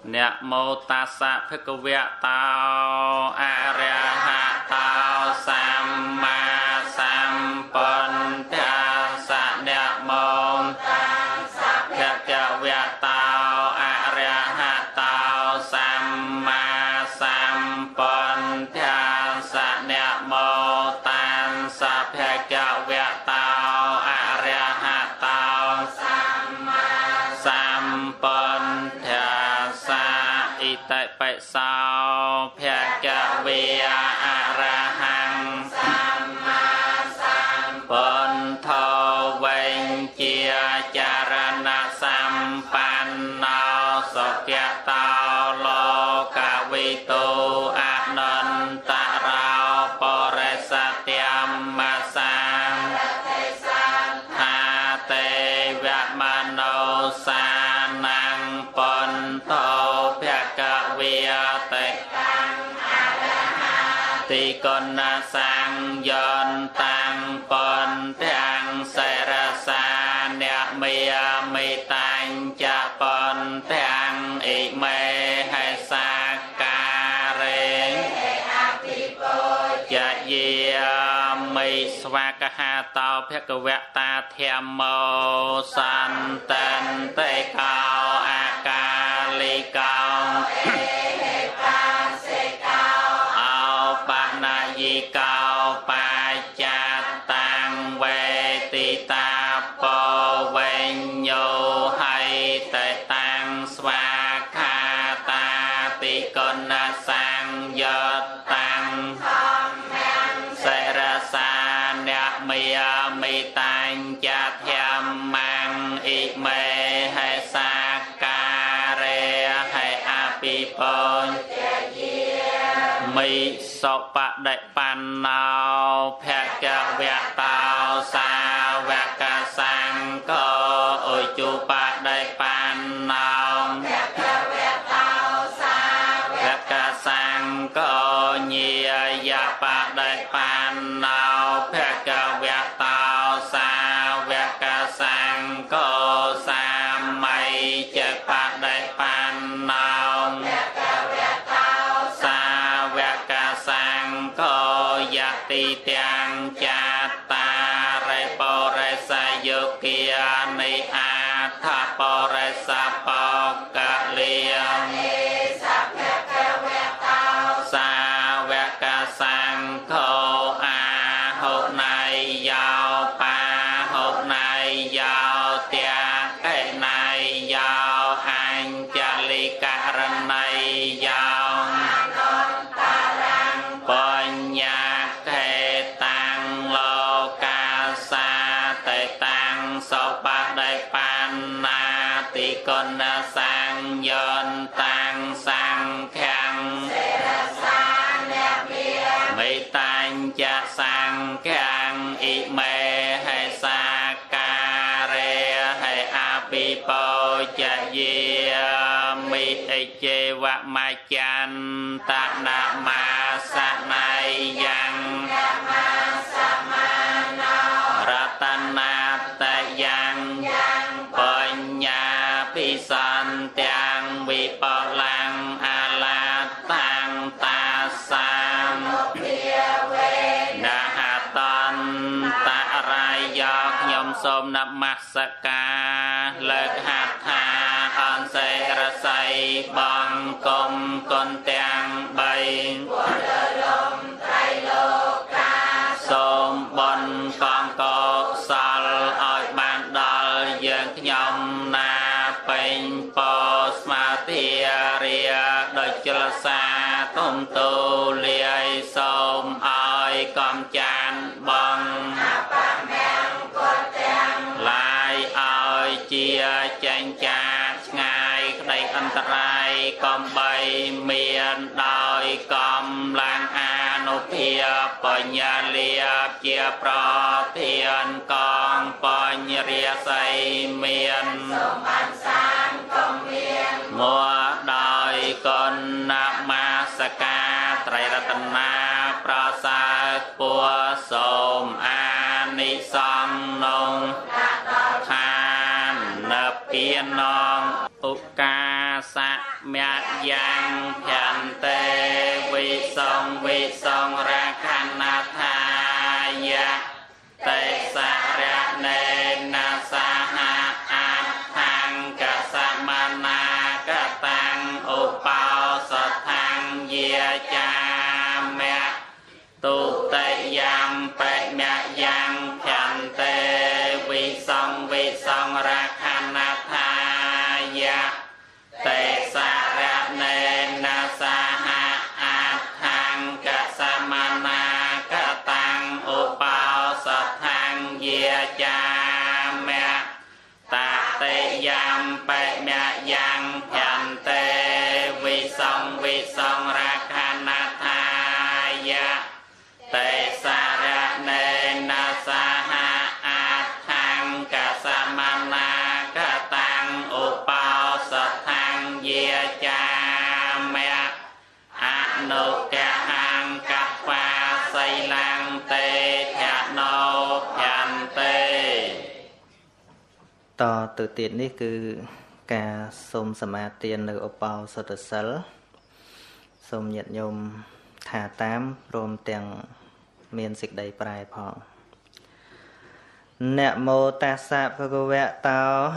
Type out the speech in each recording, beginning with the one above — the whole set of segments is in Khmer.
นะโมตัสสะภะคะวะโตอะระหะโตสัมมาสัมพุทธัสสะนะโมตัสสะภะคะวะโตอะระหะโตสัมมาสัมพุทธัสสะนะโมตัสสะภะคะวะโตอะระหะโตสัมมาสัมพุทธัสสะอิติปิโสภะคะวะอะระหังสัมมาสัมพุทโธเวญจิจารณะสัมปันโนสุขโตโลกวิทูอนันตราปริสัทธิมมัสสังหาเตวะมโนสานังปุณโธภะคะวะเตติกนสังยนตังปุณทังเสรสาเนเมียมิตังจะปุณทังอิเมให้สักการะจะเยียมิสวากหาโตภะคะวะตาเทียมโมสันตันเตเกาอากาลิเกาเอาปะนายิเกาปาจัตตังเวติตาโปเวญโยให้เตตังสวาคาตาติกนสังยตตังเสรสาเนเมียมิตังจะเทียมมังอิเมให้สักการะให้อภิปุญมิสุปะเดปันโนภะคะวะโตสาวกสังโฆอุจุปะเดปันโนภะคะวะโตสาวกสังโฆญิยปะเดปันโนภะคะวะโตสาวกสังโฆสามัยจะปะเดปันโนสาวกสังโฆยติตังจัตตาริปริสยุกิยานิอาทัปริสปกะเลียงสาวกสังโฆอาหุนายยาวปาหุนายยาวเตียไกนายยาวอัญจลิการนายยาวปัญญาเขตังโลกาสาเตตังโสปะไดปันนาติกนสังยนตังสังขังมิตังจะสังขังอิเมให้สักการะให้อภิปุจะเยมิเจวะมาจันตนามาสนัยยังรัตนาตยังปัญญาปิสันตังวิปลังอาลาตังตาสังนาหตันตะรายยกยมสมนมัสการเลิกหัตถาอันเสรไสบังกมกนเตียงใบสมบนกองกศลอ้อยบานดอลยังยมนาเป็นปอสมาเทียเรียโดยจลสาตุมตูเลียสมอ้อยกอมจานบังลายอ้อยเจียจังจาง่ายในอันตรายกอมใบเมียนดอยกอมลางอานุเพียปัญญาเลียเจียปรอเทียนกองปัญญเรียใสเมียนมัวดอยกนนามาสกาไตรรัตนาปราศาปัวสมอานิสังนงทานนเปียนองอุกา สะเมียยังเพียนเตวิสงราคันนาทายะเตสะระเนนะสหะอัตถังกัสสะมานากตังอุปาสทังเยจามเมตุเตยัมเปะเมยังเพียนเตวิสงราคันนาทายะเตสะระเนนะสหะอัตถังกัสสะมานากตังอุปาสทังเยจามเมตะเตยัมเปะเมยังเพียนเตวิสงราคันนาทายะเตสะระเนนะสหะอัตถังกัสสะมานากตังอุปาสทังเยจามเมอนุกะหังกัปปาไสลังเตทะโนเพียนเตต่อตัวติดนี่คือการสมสมาเตียนในอุปาสตสิลสมญาติโยมถาตามรวมเตียงเมียนสิกใดปลายพองนะโมตัสสะภะคะวะโต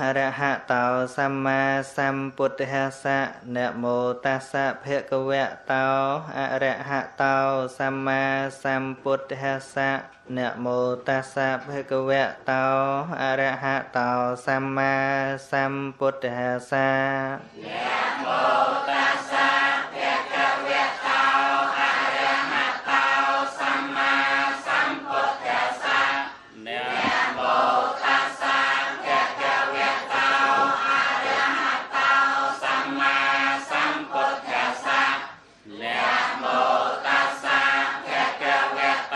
อะระหะโตสัมมาสัมพุทธัสสะนะโมตัสสะภะคะวะโตอะระหะโตสัมมาสัมพุทธัสสะนะโมตัสสะภะคะวะโตอะระหะโตสัมมาสัมพุทธัสสะนะโมตัสสะภะคะวะโตอะระหะโตสัมมาสัมพุทธัสสะนะโมตัสสะภะคะวะโตอะระหะโตสัมมาสัมพุทธัสสะนะโมตัสสะภะคะวะโต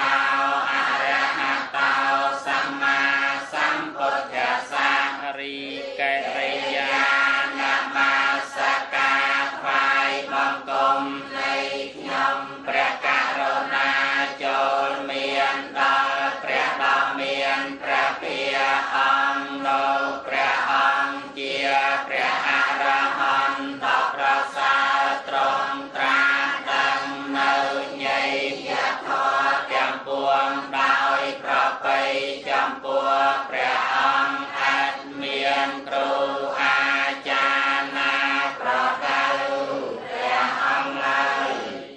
อะระหะโตสัมมาสัมพุทธัสสะริกะริยานะมาสการថ្វាយបង្គំនៃខ្ញុំព្រះករុណាចូលមានដល់ព្រះដ៏មានព្រះភិយអង្គនៅព្រះអង្គជាព្រះអរហន្តដ៏ប្រសើរទ្រង់ត្រាស់ដឹងនៅញៃយធម៌ទាំងពួងដោយប្រពៃចំពោះព្រះអង្គអត់មានគ្រូអាចារ្យណាប្រដៅព្រះអង្គឡើយ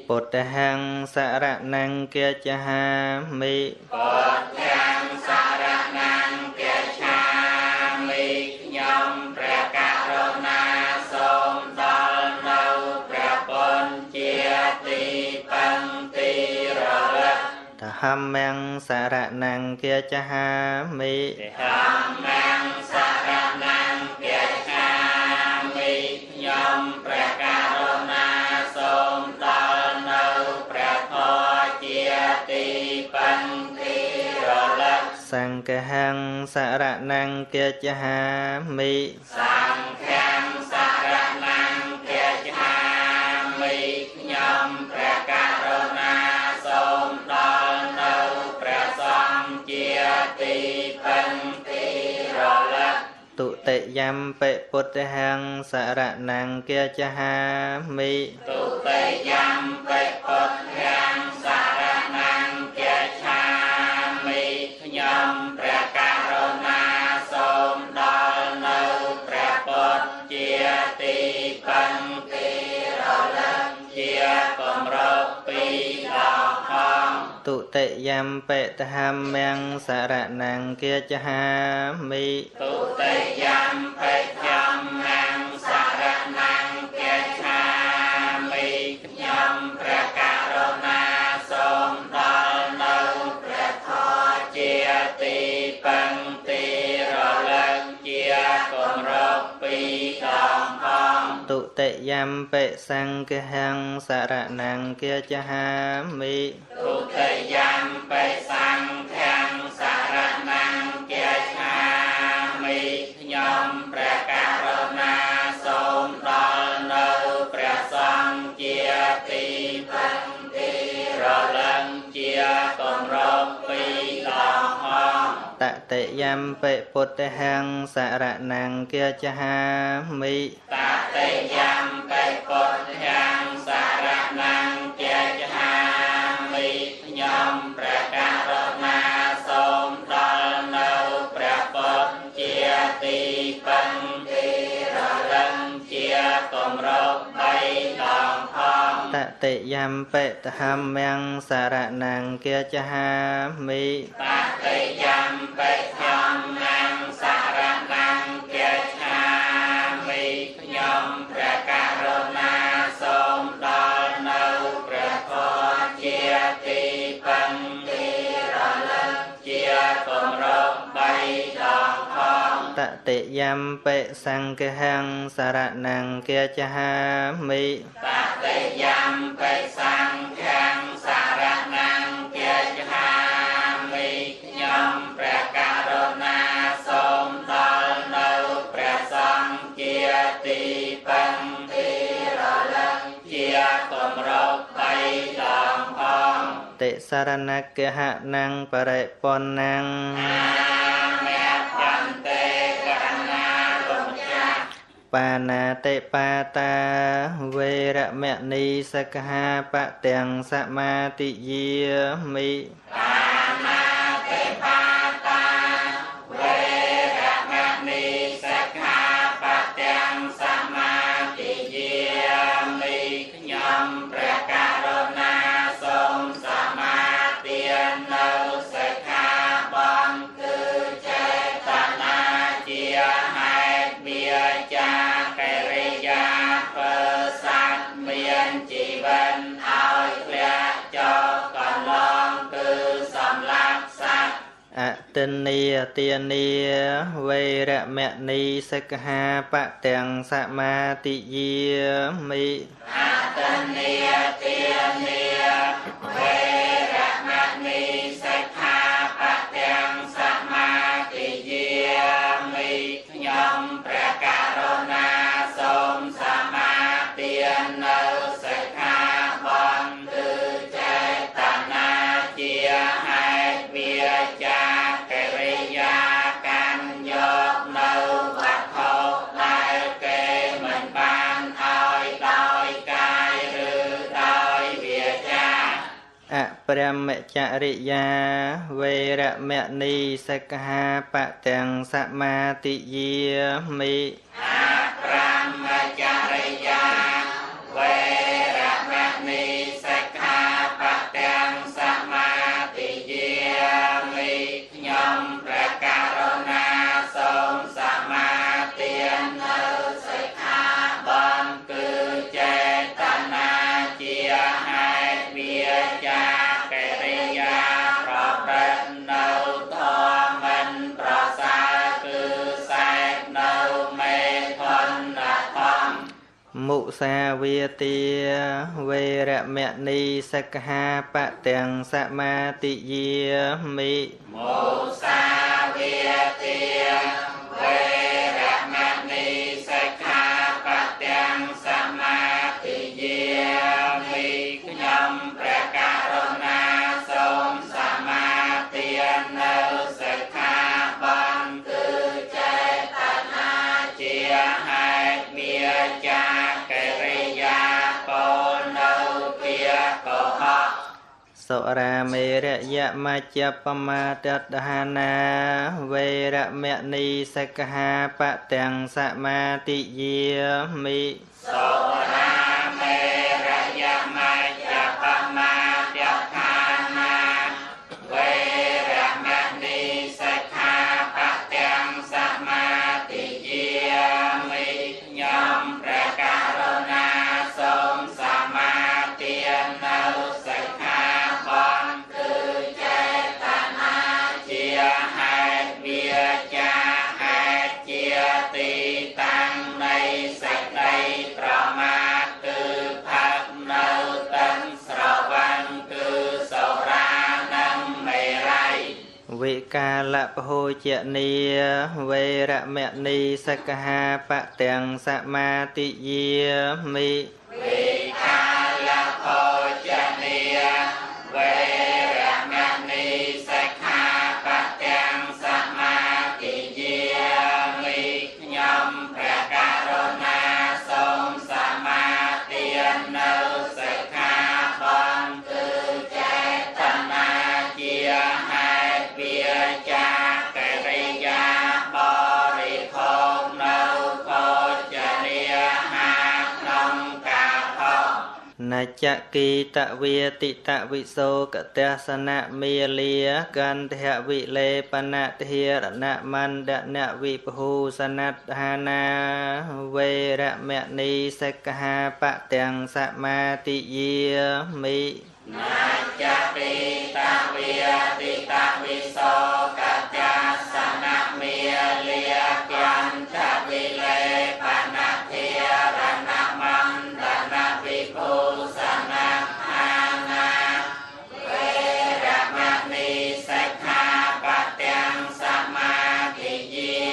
ពុទ្ធហੰសរណੰគាចហាមិពុទ្ធហੰសរណੰគាចហាមិខ្ញុំព្រះករុណាសូមដល់នៅព្រះពុទ្ធជាទីពឹងទីរលឹកធម្មੰសរណੰគាចហាមិធម្មੰសរណੰគាចហាមិខ្ញុំព្រះករុណាសូមដល់នៅព្រះធម៌ជាទីពឹងទីរលឹកសង្ឃហੰសរណੰគាចហាមិសង្ឃံសរណੰគាចហាមិខ្ញុំព្រះករុណាសូមដល់នៅព្រះសង្ឃជាទីពឹងទីរលឹកទុតិយំពេពុទ្ធហੰសរណੰគាចហាមិទុតិយំពេពុទ្ធហੰសរណੰគាចហាមិខ្ញុំព្រះករុណាសូមដល់នៅព្រះពុទ្ធជាទីពឹងទីរលឹកជាគម្រប់ពីដល់ផងទុតិយំពេធម្មੰសរណੰគាចហាមិទុតិយំពេធម្មੰសរណੰគាចហាមិខ្ញុំព្រះករុណាសូមដល់នៅព្រះធម៌ជាទីពឹងទីរលឹកជាគម្រប់ពីដល់ផងទុតិយំពេសង្ឃហੰសរណੰគាចហាមិទុតិយំពេសង្ឃហੰសរណੰគាចហាមិខ្ញុំព្រះករុណាសូមដល់នៅព្រះសង្ឃជាទីពឹងទីរលឹកជាគម្រប់ពីដល់ផងត ติยัมปิพุทธังสารนังเกียจหามิตติยัมปิพุทธังสารนังเกียจหามิยมประกาศนาสมดลនៅព្រះពុទ្ធជាទីពឹងទីរលឹងជាគម្រប់3ដងផងតតិยัมปิតហម្មំសរណังเกียจหาមិតតិยัมปิធម្មំសរណังเกียจหาមិខ្ញុំព្រះករុណាសូមដល់នៅព្រះពុទ្ធជាទីពឹងទីរលឹកជាគម្រប់3ដងផងតតិยัมปิសង្ឃហੰសរណังเกียจหาមិតតិยัมปิសង្ឃังសរណังเกียจหาមិខ្ញុំព្រះករុណាសូមដល់នៅព្រះសង្ឃជាទីពឹងទីរលឹកជាគម្រប់3ដងផងតិសរណគហណังបរិបុណ្ណังបាណាតិបាតាវេរមណីសិក្ខាបទាំងសមាទិយាមិបាណាតិបាតាវេរមណីសិក្ខាបទាំងសមាទិយាមិខ្ញុំព្រះករុណាសូមសមាទាននៅសិក្ខាបទគឺចេតនាជាហេតុវាចាកិរិយាប្រសាទមានជីវិតឲ្យធ្លាក់ចុះកន្លងគឺសម្លាប់សត្វអទិនីទានីវេរមណីសិក្ខាបទាំងសមាទិយាមិអទិនីទានីវេរមណីសិក្ខាបទាំងសមាទិយាមិខ្ញុំព្រះករុណាសូមសមាទាននៅសិក្ខាបទគឺចេតនាជាហេតុវាចាកិរិយាកាន់យកនៅវត្ថុដែលគេមិនបានឲ្យដោយកាយឬដោយវាចាអព្រមចរិយាវេរមណីសិក្ខាបទាំងសមាទិយាមិអព្រមចរិយាវេរមណីសិក្ខាបទាំងសមាទិយាមិខ្ញុំព្រះករុណាសូមសមាទាននៅសិក្ខាបទគឺចេតនាជាហេតុវាចាកិរិយាប្រព្រឹត្តនៅធម៌មិនប្រសើរគឺសេពនៅមេធនធម្មមុសាវាទាវេរមណីសិក្ខាបទាំងសមាទិយាមិមុសាវាទាវេរមណីសិក្ខាបទាំងសមាទិយាមិខ្ញុំព្រះករុណាសូមសមាទាននៅសិក្ខាបទគឺចេតនាជាហេតុវាចាកិរិយាពោលនៅពាក្យកុហកសុរាមេរយមជ្ជបមាទតហានាវេរមណីសិក្ខាបទាំងសមាទិយាមិសុរាមេរយមជ្ជបមាទតហានាវេរមណីសិក្ខាបទាំងសមាទិយាមិខ្ញុំព្រះករុណាសូមសមាទាននៅសិក្ខាបទគឺចេតនាជាហេតុវាចាហេតុជាទីតាំងនៃសេចក្តីប្រមាទគឺផឹកនៅទឹកស្រវឹងគឺសុរានិងមេរ័យវិកាលពហោជនីវេរមណីសិក្ខាបទាំងសមាទិយាមិវិកាលភោជនីវេរមណីសិក្ខាបទាំងសមា ចគីតវាតិតវិសោកតេសនៈមេលាកន្តហវិលេបនតិរណមណ្ឌនវិភូសនតហានាវេរមនីសិក្ខាបទាំងសមាទិយាមិណាចតិតវិតិតវិសោកតេសនៈមេលាកន្តវិលេបនតិរណមណ្ឌនវិភូសនតហានាវេរមនីសិក្ខាបទាំងសមាទិយា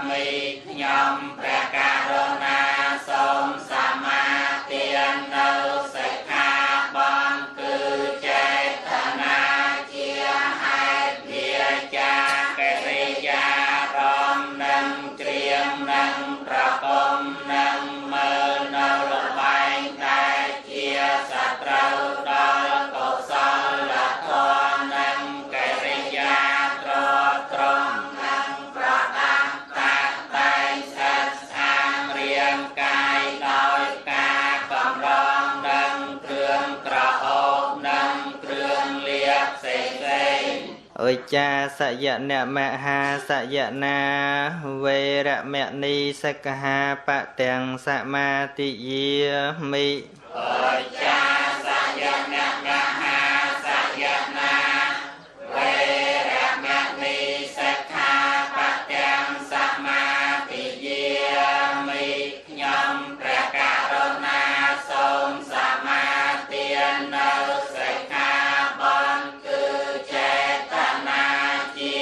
មិខ្ញុំព្រះករុណាសូមសមាទាននៅសិក្ខាបទគឺចេតនាជាហេតុវាចាកិរិយារំនឹងច្រៀងនឹងប្រគំនឹងមើលនៅល្បែងដែលជាសត្រូវដល់កុសលធម៌និងកិរិយាត្រត្រង់និងប្រដាប់តាក់តែងស្អាតស្អាតរាងកាយដោយការកម្រងនិងគ្រឿងក្រអូបនិងគ្រឿងលាបផ្សេងៗអុចាសយនមហាសយនាវេរមនីសិក្ខាបទាំងសមាទិយាមិអុចាសយនមហាសយនាវេរមនីសិក្ខាបទាំងសមាទិយាមិខ្ញុំព្រះករុណាសូមសមាទាននៅសិក្ខាបទគឺចេតនាជា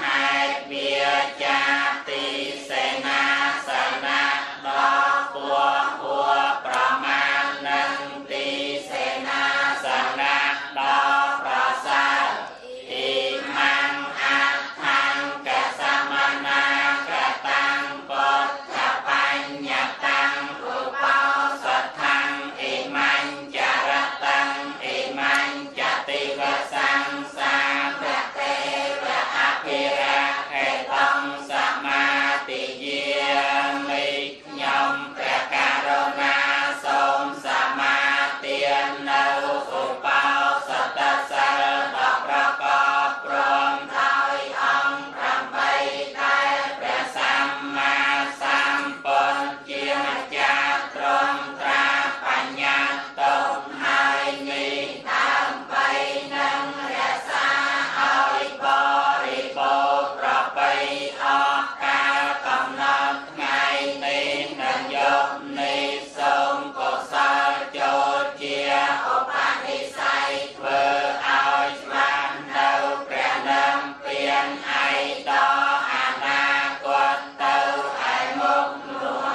ហេតុវាចាទីសេនាសនៈដ៏ពោះហួរប្រមាណនិងទីសេនាសនៈដ៏ប្រសើរអ៊ីម៉ាំអដ្ឋังកសមណាកតាំងពុទ្ធបញ្ញតាំងឧបោសថังអ៊ីម៉ាំចរតាំងអ៊ីម៉ាំចតិវសង្សាព្រះទេវអភិរក្សហេតុងសមាទិយាមិខ្ញុំព្រះករុណាសូមសមាទាននៅឧបោសថសិលដ៏ប្រកបព្រមដោយអង្គ8ដែលព្រះសម្មាសម្ពុទ្ធជាម្ចាស់ទ្រង់ត្រាបញ្ញត្តិទុកហើយនេះដើម្បីនឹងរក្សាឲ្យបរិបូរណ៍ប្រពៃអស់កាលកំណត់ថ្ងៃនេះនិងយប់នេះសូមកុសលចូលជាឧបនិស្ស័យធ្វើឲ្យច្បាស់នៅព្រះនាមពៀនឯដល់អនាគតទៅឯមុខនោះ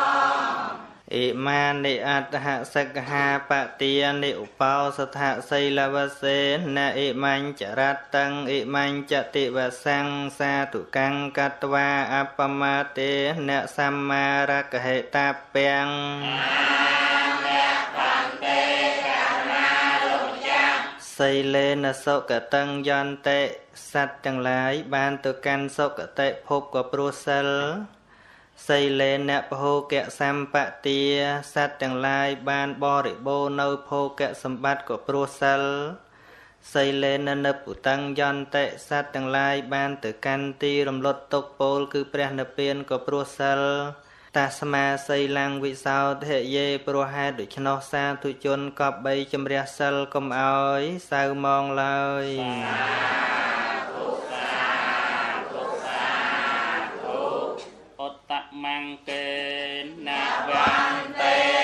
អ៊ីមានិអត្តហសិក្ខាបទានិឧបោសថសីលវសេនអ៊ីមាញ់ចរតੰអ៊ីមាញ់ចតិវសង្សាទុកੰកត្វាអបមតេនសម្មារកហេតាពាំងអ្នកបន្ទេកណាលោកចាស់សីលេនសុគតੰយន្តិសត្វទាំងឡាយបានទៅកាន់សុគតិភពក៏ព្រោះសិលសីលេនភោគៈសម្បទាសត្វទាំងឡាយបានបរិបូរណ៍នៅភោគៈសម្បត្តិក៏ព្រោះសិលសីលេននិព្ពុតੰយន្តិសត្វទាំងឡាយបានទៅកាន់ទីរំលត់ទុក្ខពោលគឺព្រះនិព្វានក៏ព្រោះសិលតាស្មាសីលੰវិសោធិយេព្រោះហេតុដូច្នោះសាធុជនកប់បីជំរះសិលកុំឲ្យសៅមងឡើយឧត្តមង្កេនវន្ទេ